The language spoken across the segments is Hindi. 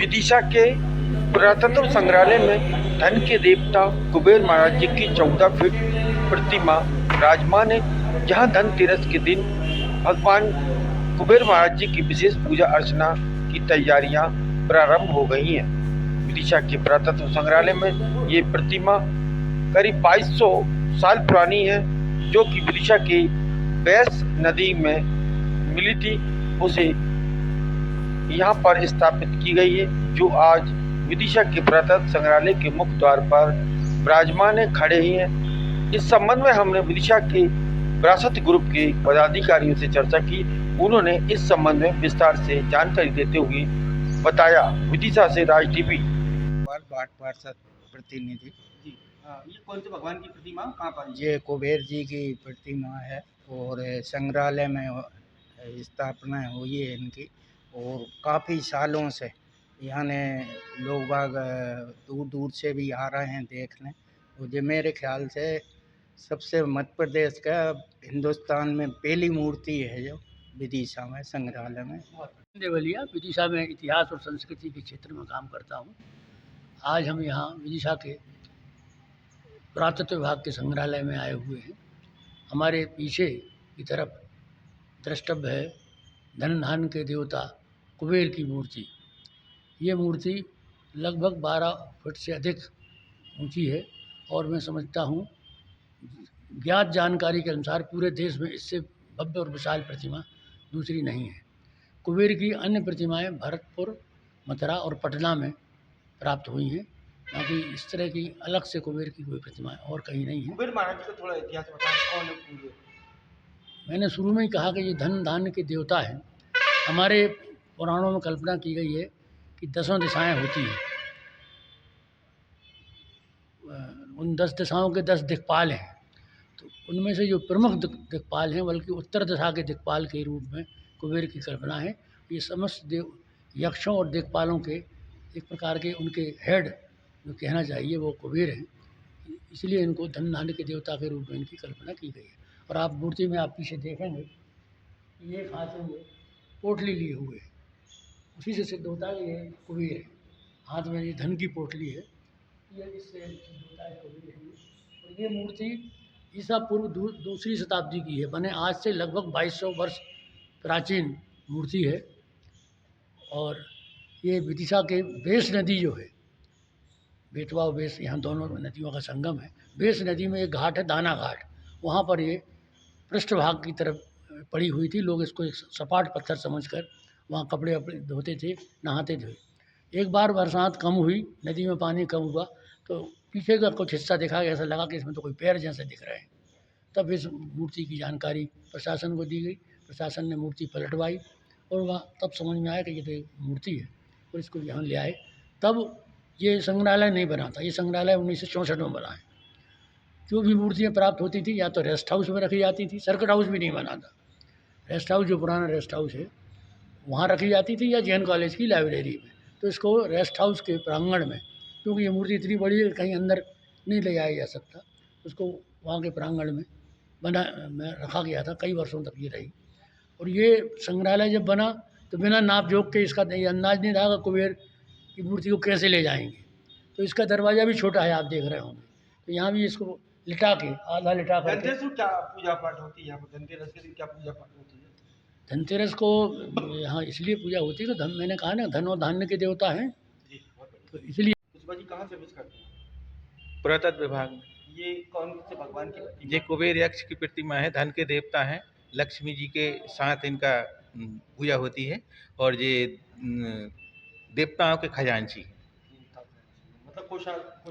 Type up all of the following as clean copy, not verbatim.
विदिशा के पुरातत्व संग्रहालय में धन के देवता कुबेर महाराज जी की 14 फीट प्रतिमा विराजमान है। जहां धनतेरस के दिन भगवान कुबेर महाराज जी की विशेष पूजा अर्चना की तैयारियां प्रारंभ हो गई हैं। विदिशा के पुरातत्व संग्रहालय में ये प्रतिमा करीब 2200 साल पुरानी है, जो कि विदिशा की बैस नदी में मिली थी। उसे यहाँ पर स्थापित की गई है, जो आज विदिशा के पुरातत्व संग्रहालय के मुख्य द्वार पर विराजमान है, खड़े ही हैं। इस संबंध में हमने विदिशा के विरासत ग्रुप के पदाधिकारियों से चर्चा की। उन्होंने इस संबंध में विस्तार से जानकारी देते हुए बताया। विदिशा से राज टीवी वार्ड पार्षद प्रतिनिधि। ये कौन से भगवान की प्रतिमा कहाँ पर? ये कुबेर जी की प्रतिमा है और संग्रहालय में स्थापना हुई है इनकी, और काफ़ी सालों से यहाँ लोग बाग दूर दूर से भी आ रहे हैं देखने। और ये मेरे ख्याल से सबसे मध्य प्रदेश का हिंदुस्तान में पहली मूर्ति है जो विदिशा में संग्रहालय में। देवलिया विदिशा में इतिहास और संस्कृति के क्षेत्र में काम करता हूँ। आज हम यहाँ विदिशा के पुरातत्व विभाग के संग्रहालय में आए हुए हैं। हमारे पीछे की तरफ द्रष्टव्य है धन धान्य के देवता कुबेर की मूर्ति। ये मूर्ति लगभग 12 फुट से अधिक ऊंची है और मैं समझता हूँ ज्ञात जानकारी के अनुसार पूरे देश में इससे भव्य और विशाल प्रतिमा दूसरी नहीं है। कुबेर की अन्य प्रतिमाएं भरतपुर, मथुरा और पटना में प्राप्त हुई हैं, बाकी इस तरह की अलग से कुबेर की कोई प्रतिमाएं और कहीं नहीं है। कुबेर महाराज जी का थोड़ा इतिहास बताएं, कौन है कुबेर? मैंने शुरू में ही कहा कि ये धन धान्य के देवता हैं। हमारे पुराणों में कल्पना की गई है कि 10 दिशाएं होती हैं। उन 10 दिशाओं के 10 दिक्पाल हैं, तो उनमें से जो प्रमुख दिक्पाल हैं, बल्कि उत्तर दिशा के दिक्पाल के रूप में कुबेर की कल्पना है। ये समस्त देव यक्षों और दिक्पालों के एक प्रकार के उनके हेड जो कहना चाहिए वो कुबेर हैं, इसलिए इनको धन धान्य के देवता के रूप में इनकी कल्पना की गई है। और आप मूर्ति में आप पीछे देखेंगे, ये हाथ में पोटली लिए हुए है, उसी से सिद्ध होता है ये कुबेर है। हाथ में ये धन की पोटली है, ये इससे सिद्ध होता है कुबेर है। और ये मूर्ति ईसा पूर्व दूसरी शताब्दी की है, बने आज से लगभग 2200 वर्ष प्राचीन मूर्ति है। और ये विदिशा के बेस नदी जो है, बेतवा और बेस, यहाँ दोनों नदियों का संगम है। बेस नदी में एक घाट है, दाना घाट, वहाँ पर ये पृष्ठभाग की तरफ पड़ी हुई थी। लोग इसको एक सपाट पत्थर समझकर वहाँ कपड़े अपने धोते थे, नहाते थे। एक बार बरसात कम हुई, नदी में पानी कम हुआ, तो पीछे का कुछ हिस्सा देखा, ऐसा लगा कि इसमें तो कोई पैर जैसे दिख रहे हैं। तब इस मूर्ति की जानकारी प्रशासन को दी गई। प्रशासन ने मूर्ति पलटवाई और वह तब समझ में आया कि ये तो एक मूर्ति है, और इसको यहाँ ले आए। तब ये संग्रहालय नहीं बना था, ये संग्रहालय 1964 में बना है। जो भी मूर्तियाँ प्राप्त होती थी या तो रेस्ट हाउस में रखी जाती थी, सर्किट हाउस भी नहीं बना था। रेस्ट हाउस जो पुराना रेस्ट हाउस है वहाँ रखी जाती थी, या जैन कॉलेज की लाइब्रेरी में। तो इसको रेस्ट हाउस के प्रांगण में, क्योंकि ये मूर्ति इतनी बड़ी है कहीं अंदर नहीं ले जाया जा सकता, उसको वहाँ के प्रांगण में में रखा गया था। कई वर्षों तक ये रही। और ये संग्रहालय जब बना तो बिना नाप जोख के इसका ये अंदाज नहीं रहा कि कुबेर की मूर्ति को कैसे ले जाएंगे। तो इसका दरवाज़ा भी छोटा है, आप देख रहे होंगे। तो यहाँ भी इसको लिटा के, आधा लिटा करके। धनतेरस को क्या पूजा पाठ होती है यहाँ पर? धनतेरस के दिन क्या पूजा पाठ होती है? धनतेरस को यहाँ इसलिए पूजा होती है कि धन, मैंने कहा ना, धन और धान्य के देवता हैं, जी, बहुत बढ़िया। तो इसलिए। पुष्पा जी कहाँ सर्विस करते हैं? पुरातत्व विभाग में। ये कौन से भगवान की प्रतिमा? ये कुबेर यक्ष की प्रतिमा है, धन के देवता हैं। लक्ष्मी जी के साथ इनका पूजा होती है, और ये देवताओं के खजांची हैं। मतलब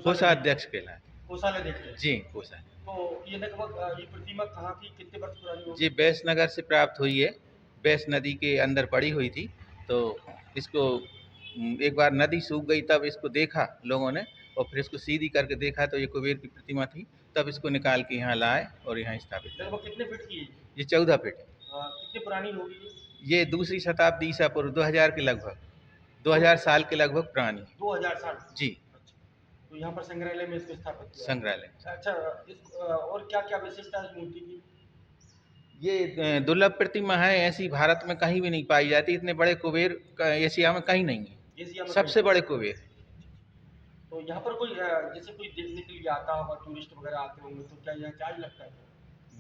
कोषाध्यक्ष कहलाते कोषालय देखते हैं। हैं। जी, कोषाध्यक्ष। तो ये लगभग ये प्रतिमा कहाँ की, कितने वर्ष पुरानी होगी? ये बैस नगर से प्राप्त हुई है, बैस नदी के अंदर पड़ी हुई थी। तो इसको एक बार नदी सूख गई, तब इसको देखा लोगों ने, और फिर इसको सीधी करके देखा तो ये कुबेर की प्रतिमा थी। तब इसको निकाल के यहाँ लाए और यहाँ स्थापित किया। लगभग कितने फीट की है? ये 14 फीट है। कितनी पुरानी होगी ये? ये दूसरी शताब्दी ईसा पूर्व 2000 के लगभग, 2000 साल के लगभग पुरानी है। 2000 साल? जी। अच्छा, तो यहाँ पर संग्रहालय में इसको स्थापित किया? संग्रहालय। अच्छा, और क्या क्या विशेषता है इस मूर्ति की? ये दुर्लभ प्रतिमा है, ऐसी भारत में कहीं भी नहीं पाई जाती। इतने बड़े कुबेर एशिया में कहीं नहीं है। एशिया में सबसे बड़े कुबेर। तो यहाँ पर कोई जैसे कोई देखने के लिए आता होगा, टूरिस्ट वगैरह आते होंगे, तो क्या यहाँ चार्ज लगता है?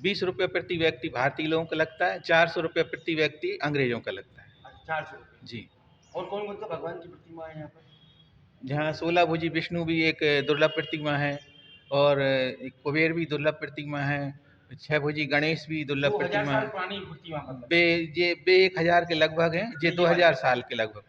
20 रुपये प्रति व्यक्ति भारतीय लोगों का लगता है, 400 रुपये प्रति व्यक्ति अंग्रेजों का लगता है। अच्छा, 400 रुपये। जी। और कौन कौन सा भगवान की प्रतिमा है यहाँ पर? जहाँ 16 भुजी विष्णु भी एक दुर्लभ प्रतिमा है, और एक कुबेर भी दुर्लभ प्रतिमा है, 6 भुजी गणेश भी दुर्लभ 2000 प्रतिमा साल है। पुरानी प्रतिमा मतलब। बे 1000 के लगभग हैं, ये 2000 साल के लगभग